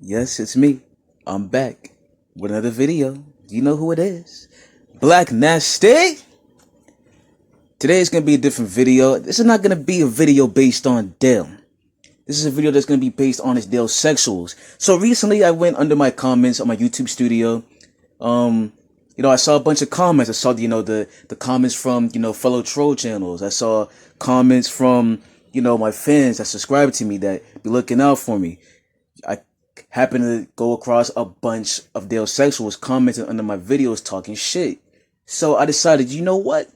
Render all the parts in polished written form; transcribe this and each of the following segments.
Yes, it's me. I'm back with another video. You know who it is. Black Nasty. Today is going to be a different video. This is not going to be a video based on Dale. This is a video that's going to be based on his DaleSexuals. So recently I went under my comments on my YouTube studio. I saw a bunch of comments. I saw, the comments from, fellow troll channels. I saw comments from, my fans that subscribe to me that be looking out for me. I happened to go across a bunch of DaleSexuals commenting under my videos talking shit. So I decided, you know what?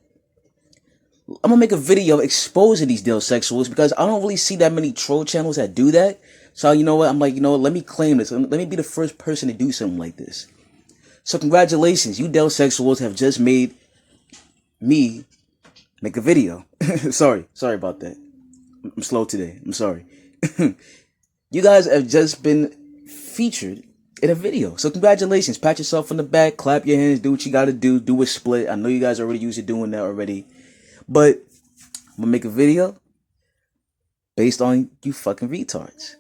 I'm gonna make a video exposing these DaleSexuals because I don't really see that many troll channels that do that. So you know what? I'm like, let me claim this. Let me be the first person to do something like this. So congratulations, you DaleSexuals have just made me make a video. Sorry about that. I'm slow today. I'm sorry. You guys have just been featured in a video. So congratulations. Pat yourself on the back, clap your hands, do what you gotta do, do a split. I know you guys are already used to doing that already. But I'm gonna make a video based on you fucking retards.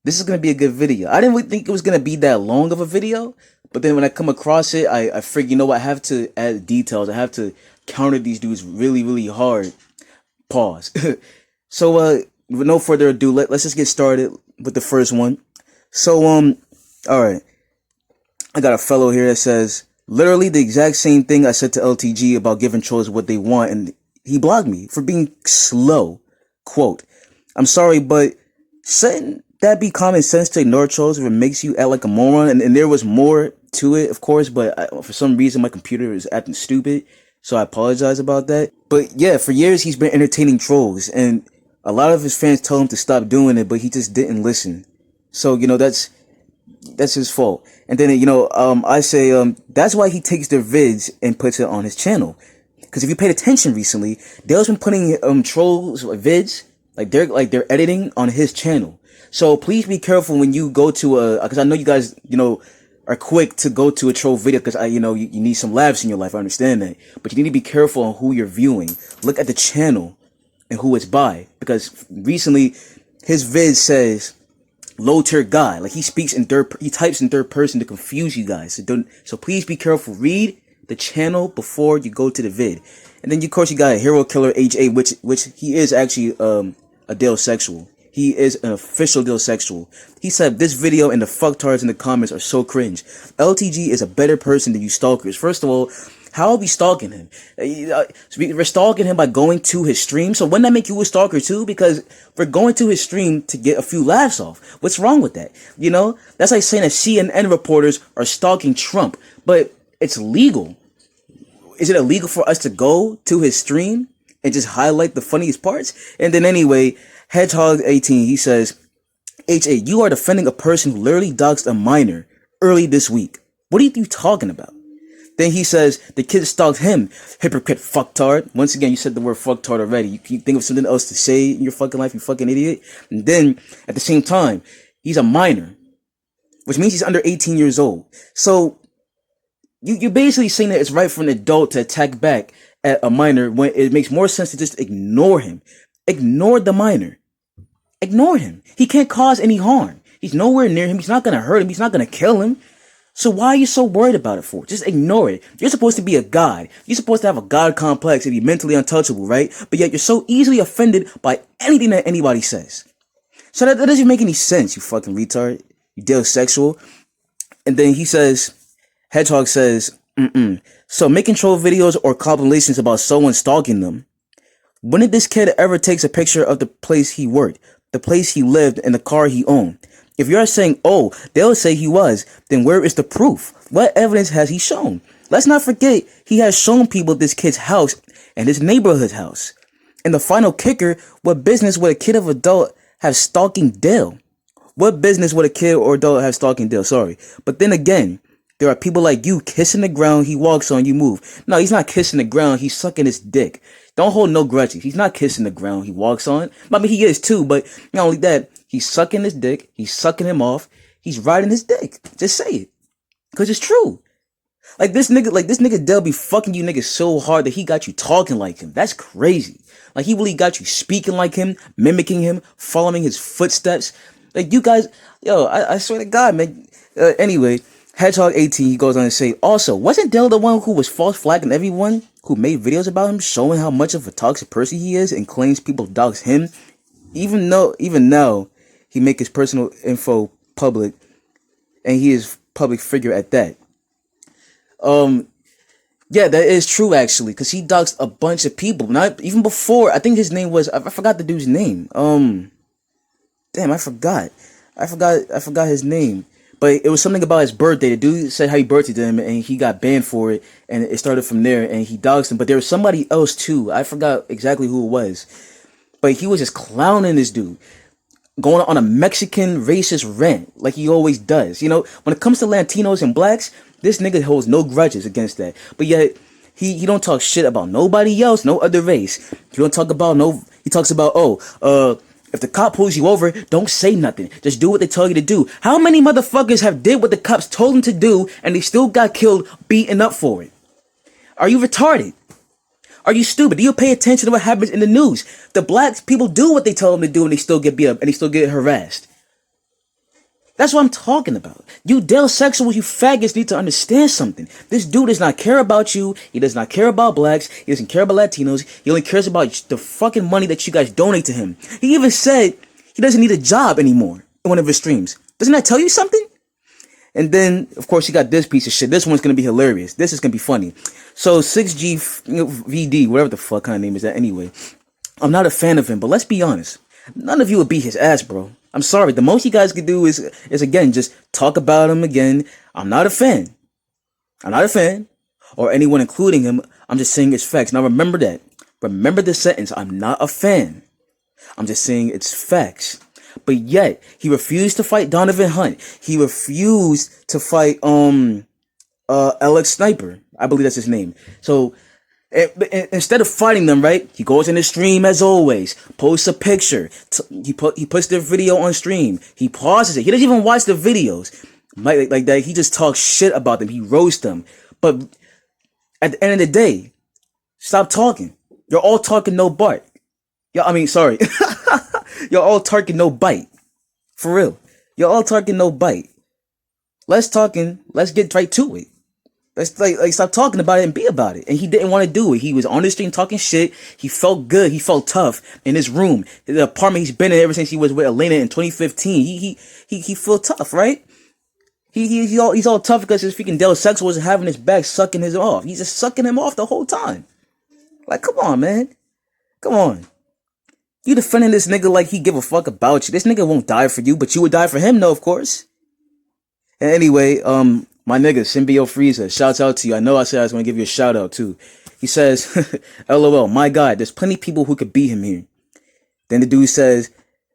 This is gonna be a good video. I didn't really think it was gonna be that long of a video, but then when I come across it, I figured, you know what, I have to add details. I have to counter these dudes really, really hard. Pause. So with no further ado, let's just get started with the first one. So alright. I got a fellow here that says literally the exact same thing I said to LTG about giving trolls what they want, and he blocked me for being slow. Quote, I'm sorry, but shouldn't that be common sense to ignore trolls if it makes you act like a moron? And there was more to it, of course, but for some reason my computer is acting stupid, so I apologize about that. But yeah, for years he's been entertaining trolls, and a lot of his fans told him to stop doing it, but he just didn't listen. So, that's his fault. And then, I say, that's why he takes their vids and puts it on his channel. Because if you paid attention recently, Dale's been putting trolls vids, like they're editing on his channel. So please be careful when you go to because I know you guys, are quick to go to a troll video because you need some laughs in your life. I understand that. But you need to be careful on who you're viewing. Look at the channel and who it's by. Because recently, his vid says low tier guy, like he types in third person to confuse you guys. So please be careful. Read the channel before you go to the vid. And then of course you got a hero killer HA, which he is actually a DaleSexual. He is an official DaleSexual. He said this video and the fucktards in the comments are so cringe. LTG is a better person than you stalkers. First of all, how are we stalking him? We're stalking him by going to his stream. So wouldn't that make you a stalker too? Because we're going to his stream to get a few laughs off. What's wrong with that? That's like saying that CNN reporters are stalking Trump. But it's legal. Is it illegal for us to go to his stream and just highlight the funniest parts? And then anyway, Hedgehog18, he says, HA, you are defending a person who literally doxed a minor early this week. What are you talking about? Then he says, the kid stalked him. Hypocrite fucktard. Once again, you said the word fucktard already. You can think of something else to say in your fucking life, you fucking idiot. And then, at the same time, he's a minor, which means he's under 18 years old. So, you're basically saying that it's right for an adult to attack back at a minor when it makes more sense to just ignore him. Ignore the minor. Ignore him. He can't cause any harm. He's nowhere near him. He's not going to hurt him. He's not going to kill him. So why are you so worried about it for? Just ignore it. You're supposed to be a god. You're supposed to have a god complex and be mentally untouchable, right? But yet you're so easily offended by anything that anybody says. So that doesn't make any sense, you fucking retard. You DaleSexual. And then he says, Hedgehog says, So making troll videos or compilations about someone stalking them. When did this kid ever takes a picture of the place he worked, the place he lived, and the car he owned? If you're saying, oh, they'll say he was, then where is the proof? What evidence has he shown? Let's not forget, he has shown people this kid's house and his neighborhood house. And the final kicker, what business would a kid or adult have stalking Dale? What business would a kid or adult have stalking Dale? Sorry. But then again, there are people like you kissing the ground he walks on, you move. No, he's not kissing the ground, he's sucking his dick. Don't hold no grudges. He's not kissing the ground he walks on. I mean, he is too, but not only that, he's sucking his dick. He's sucking him off. He's riding his dick. Just say it. Because it's true. Like this nigga Dale be fucking you niggas so hard that he got you talking like him. That's crazy. Like he really got you speaking like him, mimicking him, following his footsteps. Like, you guys, yo, I swear to God, man. Anyway, Hedgehog 18, he goes on to say, also, wasn't Dale the one who was false flagging everyone who made videos about him, showing how much of a toxic person he is, and claims people dox him, even now, he make his personal info public, and he is public figure at that. Yeah, that is true actually, because he doxed a bunch of people. Not even before. I think his name was, I forgot the dude's name. Damn, I forgot his name. But it was something about his birthday. The dude said happy birthday to him, and he got banned for it, and it started from there, and he doxed him. But there was somebody else too. I forgot exactly who it was. But he was just clowning this dude, going on a Mexican racist rant like he always does. You know, when it comes to Latinos and blacks, this nigga holds no grudges against that. But yet, he don't talk shit about nobody else, no other race. He don't talk about he talks about, if the cop pulls you over, don't say nothing. Just do what they tell you to do. How many motherfuckers have did what the cops told them to do and they still got killed, beaten up for it? Are you retarded? Are you stupid? Do you pay attention to what happens in the news? The black people do what they tell them to do and they still get beat up and they still get harassed. That's what I'm talking about. You DaleSexuals, you faggots need to understand something. This dude does not care about you. He does not care about blacks. He doesn't care about Latinos. He only cares about the fucking money that you guys donate to him. He even said he doesn't need a job anymore in one of his streams. Doesn't that tell you something? And then, of course, you got this piece of shit. This one's going to be hilarious. This is going to be funny. So 6G VD, whatever the fuck kind of name is that anyway. I'm not a fan of him, but let's be honest. None of you would beat his ass, bro. I'm sorry. The most you guys could do is again, just talk about him again. I'm not a fan. I'm not a fan. Or anyone including him. I'm just saying it's facts. Now remember that. Remember the sentence. I'm not a fan. I'm just saying it's facts. But yet, he refused to fight Donovan Hunt. He refused to fight Alex Sniper. I believe that's his name. So instead of fighting them, right, he goes in the stream as always, posts a picture. He puts their video on stream. He pauses it. He doesn't even watch the videos. Like that. He just talks shit about them. He roasts them. But at the end of the day, stop talking. You're all talking, no bite. Sorry. You're all talking, no bite. For real. You're all talking, no bite. Let's get right to it. Let's stop talking about it and be about it. And he didn't want to do it. He was on the stream talking shit. He felt good. He felt tough in his room. The apartment he's been in ever since he was with Elena in 2015. He feel tough, right? He's all tough because his freaking DaleSexuals wasn't having his back, sucking his off. He's just sucking him off the whole time. Like, come on, man. Come on. You defending this nigga like he give a fuck about you. This nigga won't die for you, but you would die for him, though, of course. And anyway, my nigga, Symbio Freezer, shouts out to you. I know I said I was going to give you a shout out, too. He says, LOL, my God, there's plenty of people who could beat him here. Then the dude says,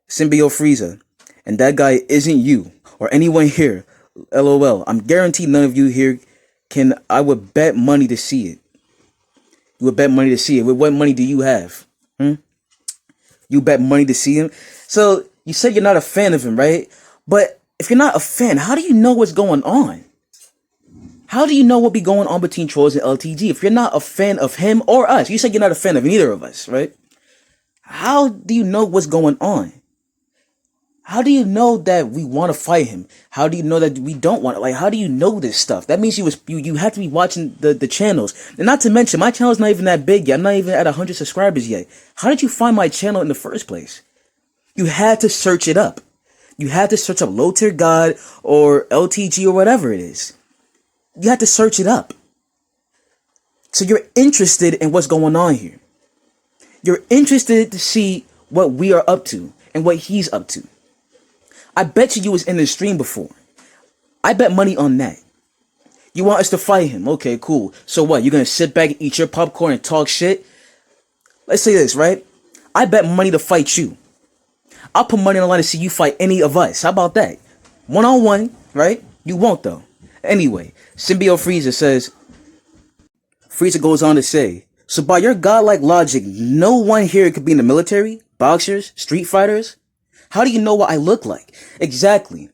Symbio Freezer, and that guy isn't you or anyone here. LOL, I'm guaranteed none of you here I would bet money to see it. You would bet money to see it. With what money do you have? You bet money to see him? So, you said you're not a fan of him, right? But if you're not a fan, how do you know what's going on? How do you know what be going on between trolls and LTG? If you're not a fan of him or us, you said you're not a fan of neither of us, right? How do you know what's going on? How do you know that we want to fight him? How do you know that we don't want to? Like, how do you know this stuff? That means you have to be watching the channels. And not to mention, my channel's not even that big yet. I'm not even at 100 subscribers yet. How did you find my channel in the first place? You had to search it up. You had to search up Low Tier God or LTG or whatever it is. You had to search it up. So you're interested in what's going on here. You're interested to see what we are up to and what he's up to. I bet you was in the stream before. I bet money on that. You want us to fight him? Okay, cool. So what? You're going to sit back and eat your popcorn and talk shit? Let's say this, right? I bet money to fight you. I'll put money on the line to see you fight any of us. How about that? One-on-one, right? You won't, though. Anyway, Symbio Freezer says, Freezer goes on to say, so by your godlike logic, no one here could be in the military, boxers, street fighters? How do you know what I look like? Exactly.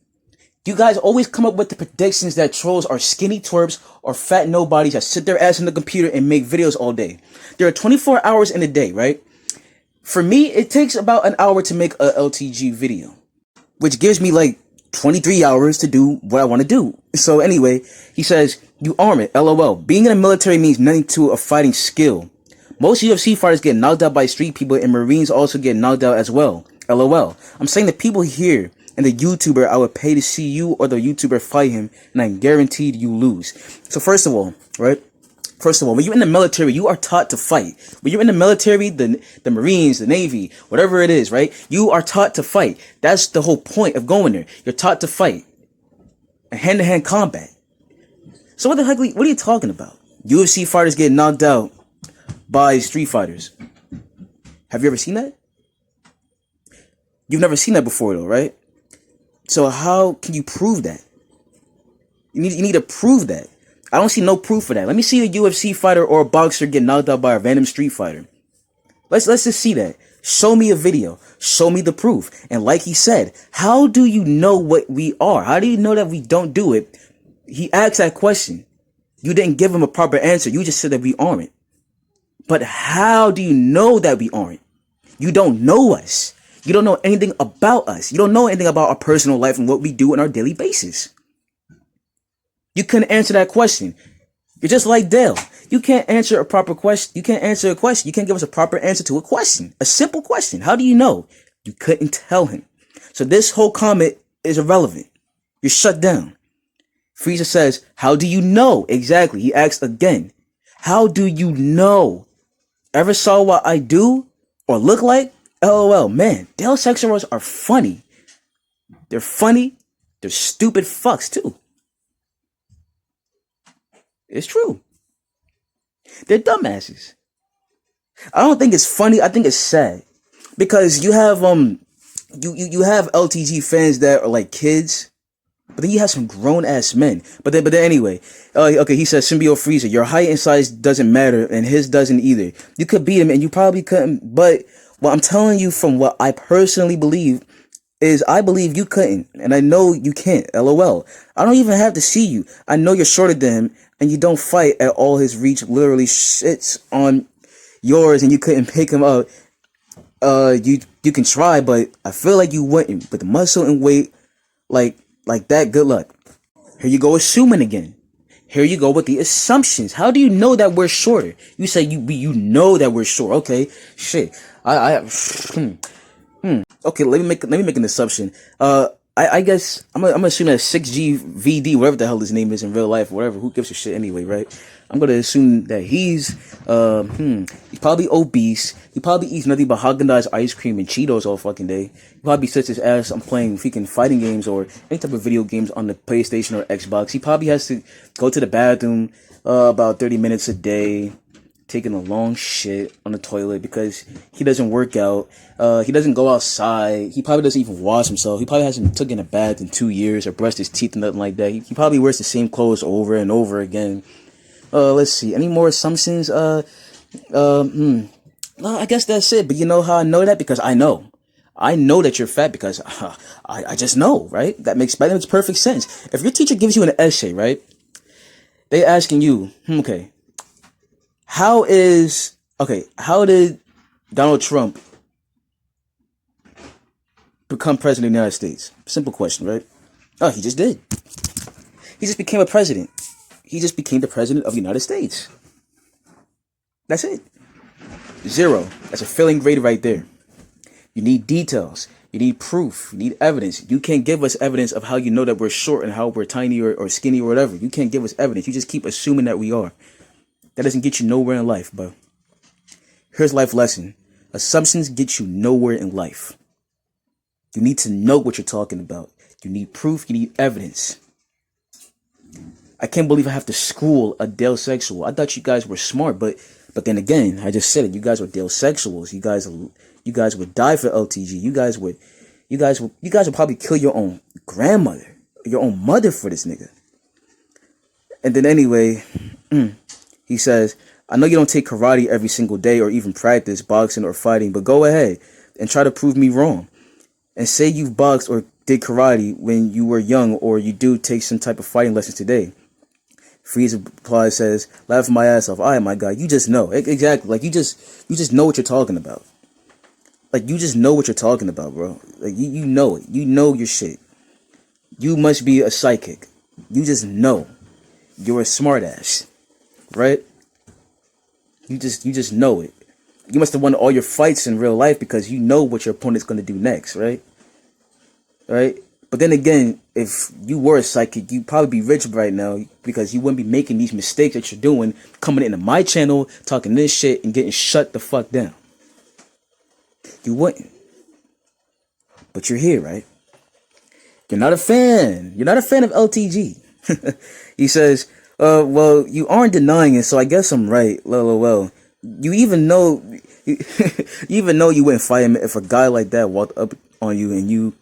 You guys always come up with the predictions that trolls are skinny twerps or fat nobodies that sit their ass in the computer and make videos all day. There are 24 hours in a day, right? For me, it takes about an hour to make a LTG video. which gives me like 23 hours to do what I want to do. So anyway, he says, you arm it, LOL. Being in the military means nothing to a fighting skill. Most UFC fighters get knocked out by street people, and Marines also get knocked out as well. LOL. I'm saying the people here and the YouTuber I would pay to see you or the YouTuber fight him, and I'm guaranteed you lose. So first of all, right? First of all, when you're in the military, you are taught to fight. When you're in the military, the Marines, the Navy, whatever it is, right? You are taught to fight. That's the whole point of going there. You're taught to fight. A hand-to-hand combat. So what the heck, what are you talking about? UFC fighters get knocked out by street fighters. Have you ever seen that? You've never seen that before though, right? So how can you prove that? You need to prove that. I don't see no proof for that. Let me see a UFC fighter or a boxer get knocked out by a random street fighter. Let's just see that. Show me a video. Show me the proof. And like he said, how do you know what we are? How do you know that we don't do it? He asked that question. You didn't give him a proper answer. You just said that we aren't. But how do you know that we aren't? You don't know us. You don't know anything about us. You don't know anything about our personal life and what we do on our daily basis. You couldn't answer that question. You're just like Dale. You can't answer a proper question. You can't answer a question. You can't give us a proper answer to a question. A simple question. How do you know? You couldn't tell him. So this whole comment is irrelevant. You're shut down. Frieza says, how do you know? Exactly. He asks again. How do you know? Ever saw what I do or look like? LOL. Man, DaleSexuals are funny. They're funny. They're stupid fucks too. It's true. They're dumbasses. I don't think it's funny. I think it's sad because you have you have LTG fans that are like kids, but then you have some grown ass men. But then anyway, okay. He says Symbiote Frieza, your height and size doesn't matter, and his doesn't either. You could beat him, and you probably couldn't. But what I'm telling you from what I personally believe is I believe you couldn't, and I know you can't. LOL. I don't even have to see you. I know you're shorter than him, and you don't fight at all. His reach literally shits on yours, and you couldn't pick him up. You can try, but I feel like you wouldn't. With the muscle and weight, like that, good luck. Here you go assuming again. Here you go with the assumptions. How do you know that we're shorter? You say you know that we're short. Okay, shit. Okay, let me make an assumption. I guess I'm gonna assume that 6G VD, whatever the hell his name is in real life, whatever. Who gives a shit anyway, right? I'm gonna assume that he's probably obese. He probably eats nothing but Haagen-Dazs ice cream and Cheetos all fucking day. He probably sits his ass on playing freaking fighting games or any type of video games on the PlayStation or Xbox. He probably has to go to the bathroom about 30 minutes a day, taking a long shit on the toilet because he doesn't work out. He doesn't go outside. He probably doesn't even wash himself. He probably hasn't taken a bath in 2 years or brushed his teeth and nothing like that. He probably wears the same clothes over and over again. Let's see. Any more assumptions? Well, I guess that's it. But you know how I know that? Because I know. I know that you're fat because I just know, right? That makes perfect sense. If your teacher gives you an essay, right? They asking you, okay, how did Donald Trump become president of the United States? Simple question, right? Oh, he just did. He just became a president. He just became the president of the United States. That's it. 0. That's a failing grade right there. You need details. You need proof. You need evidence. You can't give us evidence of how you know that we're short and how we're tiny or skinny or whatever. You can't give us evidence. You just keep assuming that we are. That doesn't get you nowhere in life, bro. Here's life lesson. Assumptions get you nowhere in life. You need to know what you're talking about. You need proof. You need evidence. I can't believe I have to school a DaleSexual. I thought you guys were smart, but then again, I just said it. You guys were DaleSexuals. You guys would die for LTG. You guys would probably kill your own grandmother, your own mother for this nigga. And then anyway, he says, I know you don't take karate every single day or even practice boxing or fighting, but go ahead and try to prove me wrong. And say you've boxed or did karate when you were young, or you do take some type of fighting lessons today. Frieza replies, says, laughing my ass off. All right, my guy, you just know. Exactly. Like, you just know what you're talking about. Like, you just know what you're talking about, bro. Like, you know it. You know your shit. You must be a psychic. You just know. You're a smartass, right? You just know it. You must have won all your fights in real life because you know what your opponent's gonna do next, right? Right? But then again, if you were a psychic, you'd probably be rich right now because you wouldn't be making these mistakes that you're doing, coming into my channel, talking this shit, and getting shut the fuck down. You wouldn't. But you're here, right? You're not a fan. You're not a fan of LTG. He says, well, you aren't denying it, so I guess I'm right. LOL. You even know you wouldn't fight him if a guy like that walked up on you and you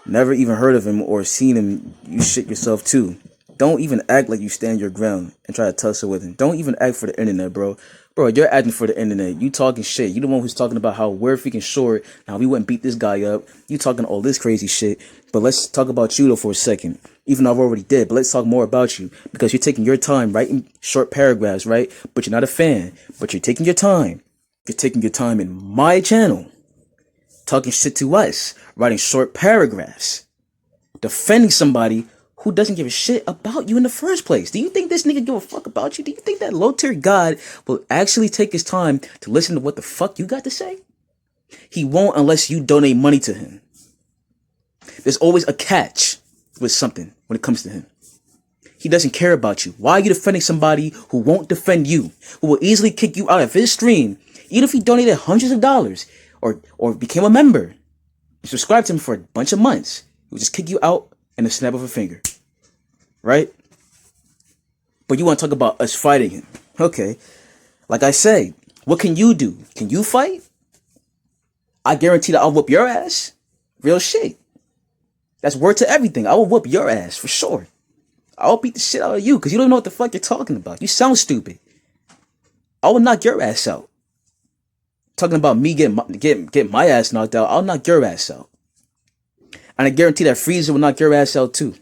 never even heard of him or seen him. You shit yourself too. Don't even act like you stand your ground and try to tussle with him. Don't even act for the internet, bro. Bro, you're acting for the internet. You talking shit. You the one who's talking about how we're freaking short. Now we wouldn't beat this guy up. You talking all this crazy shit. But let's talk about you though for a second. Even though I've already did, but let's talk more about you. Because you're taking your time writing short paragraphs, right? But you're not a fan. But you're taking your time. You're taking your time in my channel. Talking shit to us. Writing short paragraphs. Defending somebody who doesn't give a shit about you in the first place. Do you think this nigga give a fuck about you? Do you think that low-tier god will actually take his time to listen to what the fuck you got to say? He won't unless you donate money to him. There's always a catch with something when it comes to him. He doesn't care about you. Why are you defending somebody who won't defend you? Who will easily kick you out of his stream, even if he donated hundreds of dollars or became a member and subscribed to him for a bunch of months? He will just kick you out in a snap of a finger. Right? But you want to talk about us fighting him. Okay. Like I say, what can you do? Can you fight? I guarantee that I'll whoop your ass. Real shit. That's word to everything. I will whoop your ass for sure. I'll beat the shit out of you because you don't know what the fuck you're talking about. You sound stupid. I will knock your ass out. Talking about me getting my ass knocked out, I'll knock your ass out. And I guarantee that Freezer will knock your ass out too.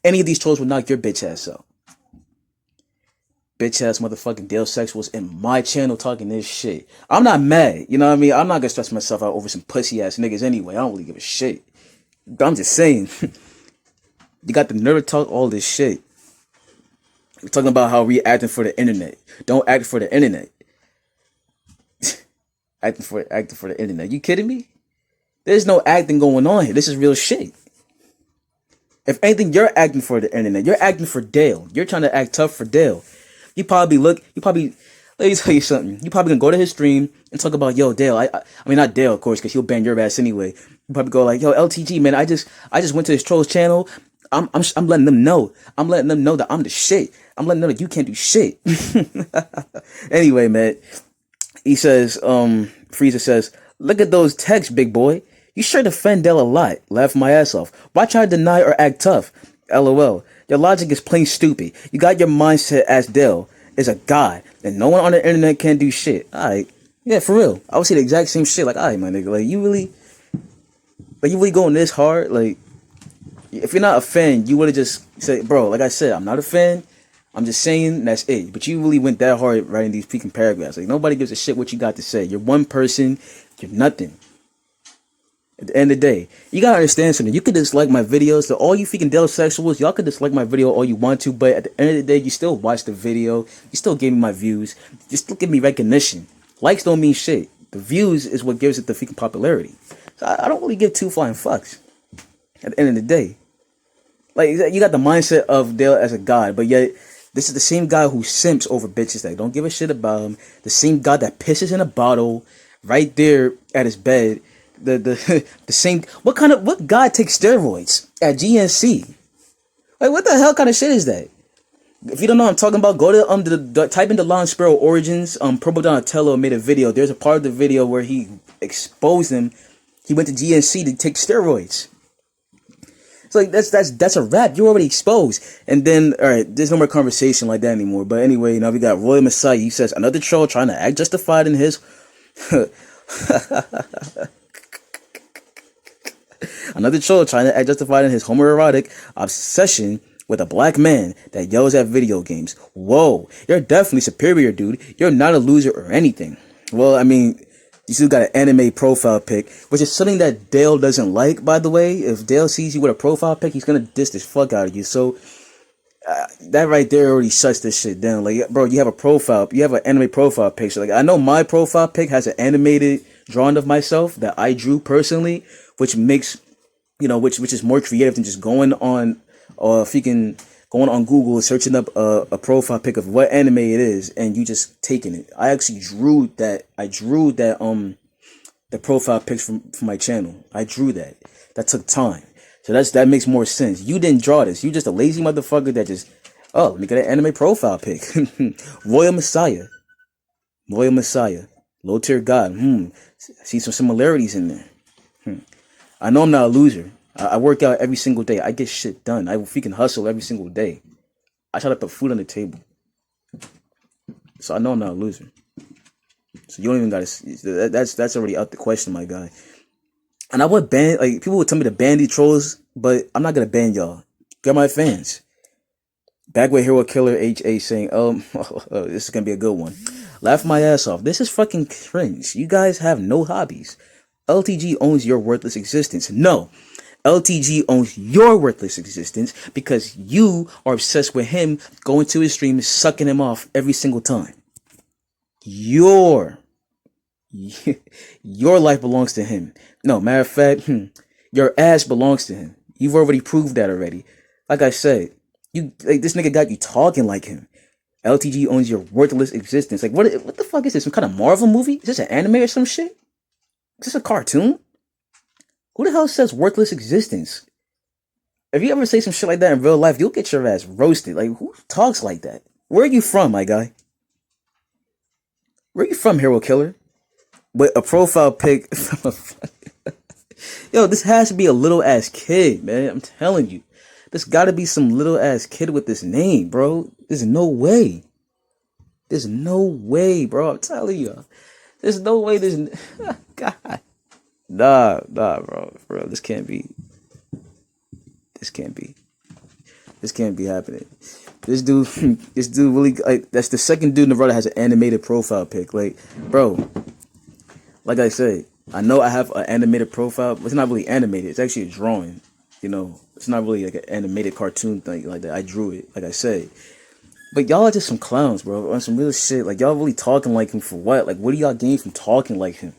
Any of these trolls will knock your bitch ass out. Bitch ass motherfucking DaleSexuals in my channel talking this shit. I'm not mad, you know what I mean? I'm not gonna stress myself out over some pussy ass niggas anyway. I don't really give a shit. I'm just saying. You got the nerve to talk all this shit. We're talking about how we acting for the internet. Don't act for the internet. acting for the internet. You kidding me? There's no acting going on here. This is real shit. If anything, you're acting for the internet. You're acting for Dale. You're trying to act tough for Dale. Let me tell you something. You probably gonna go to his stream and talk about, yo, Dale. I mean, not Dale, of course, because he'll ban your ass anyway. You probably go like, yo, LTG, man, I just went to his troll's channel. I'm letting them know. I'm letting them know that I'm the shit. I'm letting them know that you can't do shit. Anyway, man, he says, Frieza says, look at those texts, big boy. You sure defend Dale a lot. Laugh my ass off. Why try to deny or act tough? LOL. Your logic is plain stupid. You got your mindset as Dale is a god, and no one on the internet can do shit. Alright. Yeah, for real. I would say the exact same shit. Like, alright, my nigga. Like, you really going this hard? Like, if you're not a fan, you would have just said, bro, like I said, I'm not a fan. I'm just saying that's it. But you really went that hard writing these freaking paragraphs. Like, nobody gives a shit what you got to say. You're one person. You're nothing. At the end of the day, you gotta understand something. You could dislike my videos. So all you freaking DaleSexuals, y'all could dislike my video all you want to, but at the end of the day, you still watch the video. You still give me my views. You still give me recognition. Likes don't mean shit. The views is what gives it the freaking popularity. So I don't really give two flying fucks. At the end of the day, like, you got the mindset of Dale as a god, but yet this is the same guy who simps over bitches that don't give a shit about him. The same guy that pisses in a bottle right there at his bed. The same. What guy takes steroids at GNC? Like, what the hell kind of shit is that? If you don't know what I'm talking about, go to type in the Lawn Sparrow Origins. Promo Donatello made a video. There's a part of the video where he exposed him. He went to GNC to take steroids. It's like that's a wrap. You're already exposed. And then, all right, there's no more conversation like that anymore. But anyway, now we got Roy Messiah. He says another troll trying to act justified in his. Another troll trying to act justified in his homoerotic obsession with a black man that yells at video games. Whoa, you're definitely superior, dude. You're not a loser or anything. Well, I mean, You still got an anime profile pic, which is something that Dale doesn't like, by the way. If Dale sees you with a profile pic, he's gonna diss the fuck out of you. So that right there already shuts this shit down. Like, bro, you have an anime profile picture. Like, I know my profile pic has an animated drawing of myself that I drew personally, which makes, which is more creative than just going on, or if you can going on Google, searching up a profile pic of what anime it is, and you just taking it. I actually drew that. The profile pics from my channel. I drew that. That took time. So that makes more sense. You didn't draw this. You just a lazy motherfucker that just, oh, let me get an anime profile pic. Royal Messiah. Low tier God. See some similarities in there. I know I'm not a loser. I work out every single day. I get shit done. I freaking hustle every single day. I try to put food on the table. So I know I'm not a loser. So you don't even gotta. That's already out the question, my guy. And I would ban, like, people would tell me to ban these trolls, but I'm not gonna ban y'all. Get my fans. Back with Hero Killer HA saying, this is gonna be a good one. Laugh my ass off. This is fucking cringe. You guys have no hobbies. LTG owns your worthless existence. No. LTG owns your worthless existence because you are obsessed with him going to his stream, sucking him off every single time. Your life belongs to him. No, matter of fact, your ass belongs to him. You've already proved that already. Like I said, this nigga got you talking like him. LTG owns your worthless existence. Like, what the fuck is this? Some kind of Marvel movie? Is this an anime or some shit? Is this a cartoon? Who the hell says worthless existence? If you ever say some shit like that in real life, you'll get your ass roasted. Like, who talks like that? Where are you from, my guy? Where are you from, Hero Killer? With a profile pic. Yo, this has to be a little ass kid, man. I'm telling you. There's gotta be some little ass kid with this name, bro. There's no way. There's no way, bro. I'm telling you. There's no way. God. Nah, bro. Bro, this can't be. This can't be happening. This dude really, like, that's the second dude in the row that has an animated profile pic. Like, bro, like I said, I know I have an animated profile, but it's not really animated. It's actually a drawing. It's not really like an animated cartoon thing like that. I drew it, like I said. But y'all are just some clowns, bro, on some real shit. Like, y'all really talking like him for what? Like, what do y'all gain from talking like him?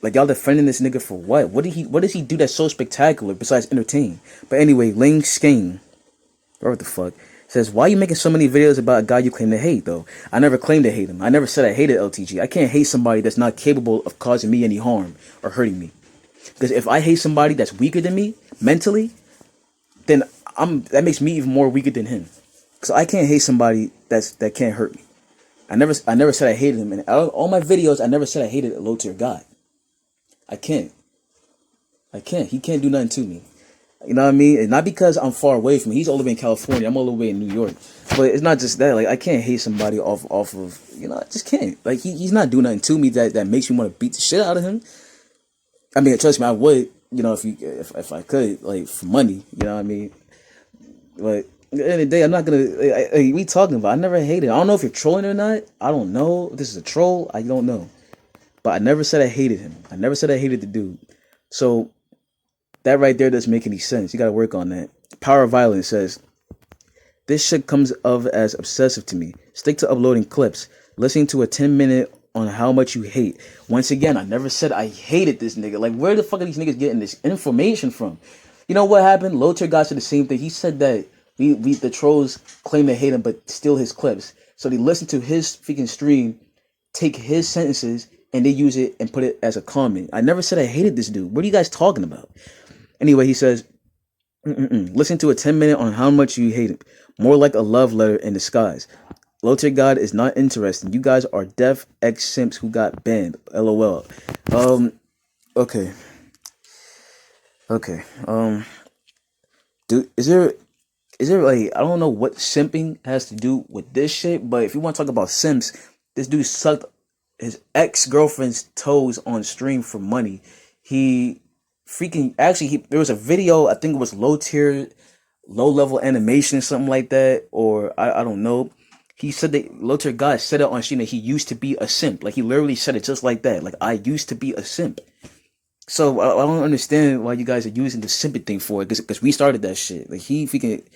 Like, y'all defending this nigga for what? What does he do that's so spectacular besides entertain? But anyway, Ling Skane, or what the fuck, says, why are you making so many videos about a guy you claim to hate, though? I never claimed to hate him. I never said I hated LTG. I can't hate somebody that's not capable of causing me any harm or hurting me. Because if I hate somebody that's weaker than me, mentally, then that makes me even more weaker than him. Because I can't hate somebody that can't hurt me. I never said I hated him. And all my videos, I never said I hated a low tier guy. I can't. He can't do nothing to me. You know what I mean? And not because I'm far away from him. He's all the way in California. I'm all the way in New York. But it's not just that. Like, I can't hate somebody off of, I just can't. Like, he's not doing nothing to me that makes me want to beat the shit out of him. I mean, trust me, I would, if I could, like, for money, you know what I mean? But at the end of the day, I'm not gonna, we talking about, I never hated. I don't know if you're trolling or not. I don't know. If this is a troll. I don't know. But I never said I hated him. I never said I hated the dude. So that right there doesn't make any sense. You gotta work on that. Power of Violence says, this shit comes of as obsessive to me. Stick to uploading clips. Listening to a 10-minute on how much you hate. Once again, I never said I hated this nigga. Like, where the fuck are these niggas getting this information from? You know what happened? Low tier guy said the same thing. He said that the trolls claim to hate him but steal his clips. So they listen to his freaking stream, take his sentences, and they use it and put it as a comment. I never said I hated this dude. What are you guys talking about? Anyway, he says, listen to a 10-minute on how much you hate him. More like a love letter in disguise. Low tier God is not interesting. You guys are deaf ex simps who got banned. LOL. Okay. Dude, is there like, I don't know what simping has to do with this shit, but if you want to talk about simps, this dude sucked his ex-girlfriend's toes on stream for money. He freaking, actually, there was a video, I think it was low level animation, something like that, or I don't know. He said that Lothar God said it on stream that he used to be a simp. Like he literally said it just like that. Like I used to be a simp. So I don't understand why you guys are using the simp thing for it, because we started that shit. Like he freaking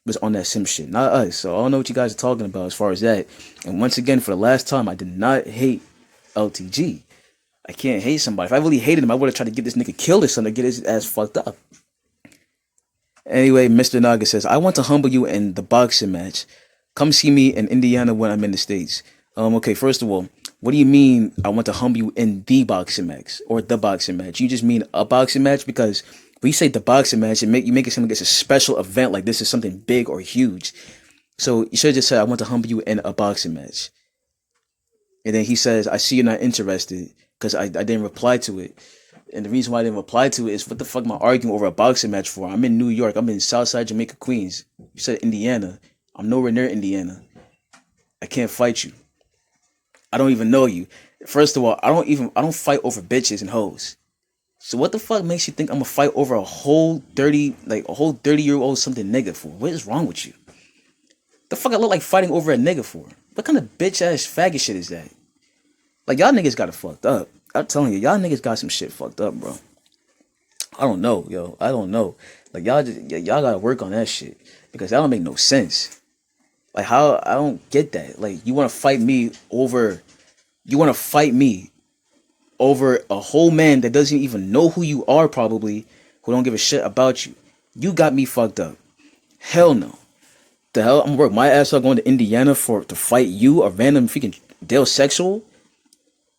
was on that simp shit, not us. So I don't know what you guys are talking about as far as that. And once again, for the last time, I did not hate LTG. I can't hate somebody. If I really hated him, I would have tried to get this nigga killed or something, to get his ass fucked up. Anyway, Mr. Naga says, I want to humble you in the boxing match. Come see me in Indiana when I'm in the States. Okay, first of all, what do you mean I want to humble you in the boxing match or the boxing match? You just mean a boxing match? Because when you say the boxing match, you make it seem like it's a special event, like this is something big or huge. So you should have just said, I want to humble you in a boxing match. And then he says, I see you're not interested because I didn't reply to it. And the reason why I didn't reply to it is, what the fuck am I arguing over a boxing match for? I'm in New York. I'm in Southside Jamaica, Queens. You said Indiana. I'm nowhere near Indiana. I can't fight you. I don't even know you. First of all, I don't fight over bitches and hoes. So what the fuck makes you think I'm gonna fight over a whole 30-year-old something nigga for? What is wrong with you? The fuck I look like fighting over a nigga for? What kind of bitch ass faggot shit is that? Like y'all niggas got it fucked up. I'm telling you, y'all niggas got some shit fucked up, bro. I don't know, yo. I don't know. Like y'all gotta work on that shit, because that don't make no sense. Like how, I don't get that. Like you want to fight me over a whole man that doesn't even know who you are, probably, who don't give a shit about you. You got me fucked up. Hell no. The hell, I'm gonna work my ass off going to Indiana to fight you, a random freaking DaleSexual?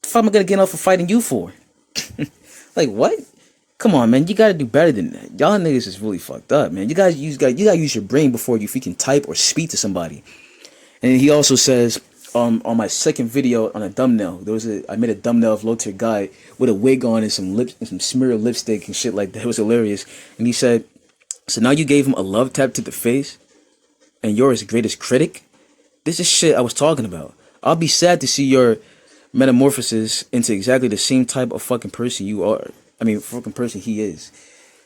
The fuck am I gonna get off for fighting you for? Like what? Come on, man. You gotta do better than that. Y'all niggas is really fucked up, man. You gotta use your brain before you freaking type or speak to somebody. And he also says, on my second video on a thumbnail, I made a thumbnail of Lothar Guy with a wig on and some smear of lipstick and shit like that. It was hilarious. And he said, so now you gave him a love tap to the face, and you're his greatest critic? This is shit I was talking about. I'll be sad to see your metamorphosis into exactly the same type of fucking person you are. I mean, fucking person he is.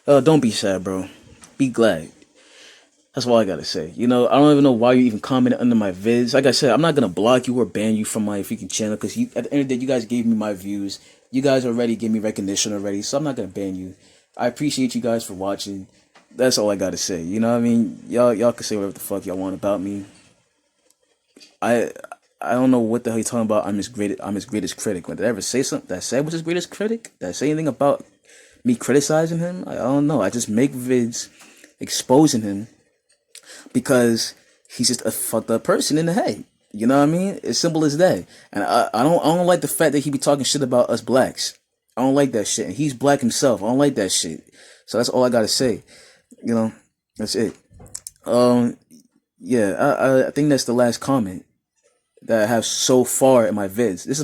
Don't be sad, bro. Be glad. That's all I gotta say. You know, I don't even know why you even commented under my vids. Like I said, I'm not gonna block you or ban you from my freaking channel, because at the end of the day, you guys gave me my views. You guys already gave me recognition already, so I'm not gonna ban you. I appreciate you guys for watching. That's all I gotta say. You know what I mean? Y'all can say whatever the fuck y'all want about me. I don't know what the hell you're talking about. I'm his greatest critic. Did I ever say something that I said was his greatest critic? Did I say anything about me criticizing him? I don't know. I just make vids exposing him because he's just a fucked up person in the head. You know what I mean? As simple as that. And I don't like the fact that he be talking shit about us blacks. I don't like that shit. And he's black himself. I don't like that shit. So that's all I gotta say. You know, that's it. Yeah, I think that's the last comment that I have so far in my vids. This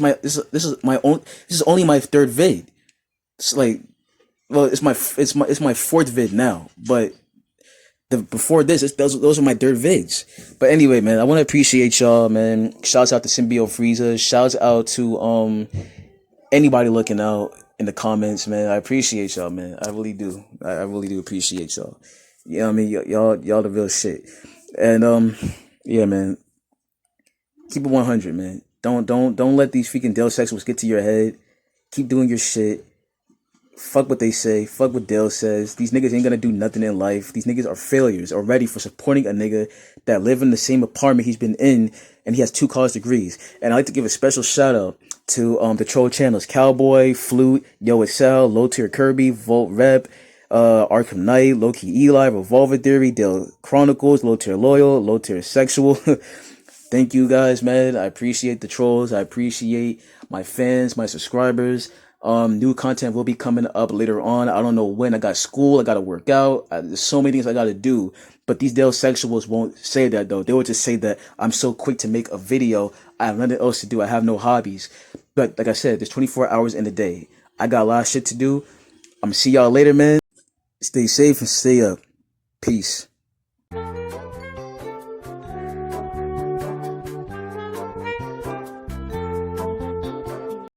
is only my third vid. It's like, well, it's my fourth vid now, but before this, those are my third vids. But anyway, man, I want to appreciate y'all, man. Shouts out to Symbio Frieza. Shouts out to anybody looking out in the comments, man. I appreciate y'all, man. I really do. I really do appreciate y'all. You know what I mean? Y'all the real shit. And yeah, man. Keep it 100, man. Don't let these freaking DaleSexuals get to your head. Keep doing your shit. Fuck what they say. Fuck what Dale says. These niggas ain't gonna do nothing in life. These niggas are failures already for supporting a nigga that live in the same apartment he's been in, and he has 2 college degrees. And I'd like to give a special shout out to the troll channels: Cowboy, Flute, Yo Excel, Low Tier Kirby, Volt Rep, Arkham Knight, Low-Key Eli, Revolver Theory, Dale Chronicles, Low Tier Loyal, Low Tier Sexual. Thank you guys, man. I appreciate the trolls. I appreciate my fans, my subscribers. New content will be coming up later on. I don't know when. I got school. I got to work out. There's so many things I got to do. But these DaleSexuals won't say that, though. They will just say that I'm so quick to make a video. I have nothing else to do. I have no hobbies. But like I said, there's 24 hours in a day. I got a lot of shit to do. I'm going to see y'all later, man. Stay safe and stay up. Peace.